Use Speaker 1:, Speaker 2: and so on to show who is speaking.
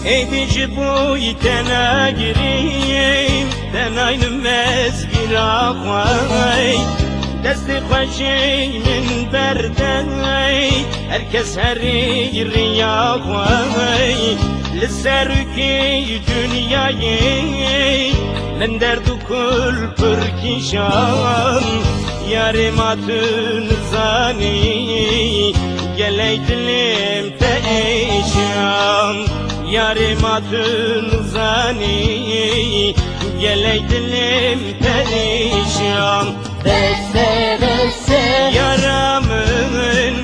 Speaker 1: Eydici bu itena gireyim Tenaynım mezgir ağay Desti khoşi min berdey Herkes her yeri yağay Lisserüki dünyayı Men derdu kul pırkişan Yarim atın zani Geley dilim peşan Yarim atın zani Geley dilim perişan
Speaker 2: Beste beste
Speaker 1: Yaramın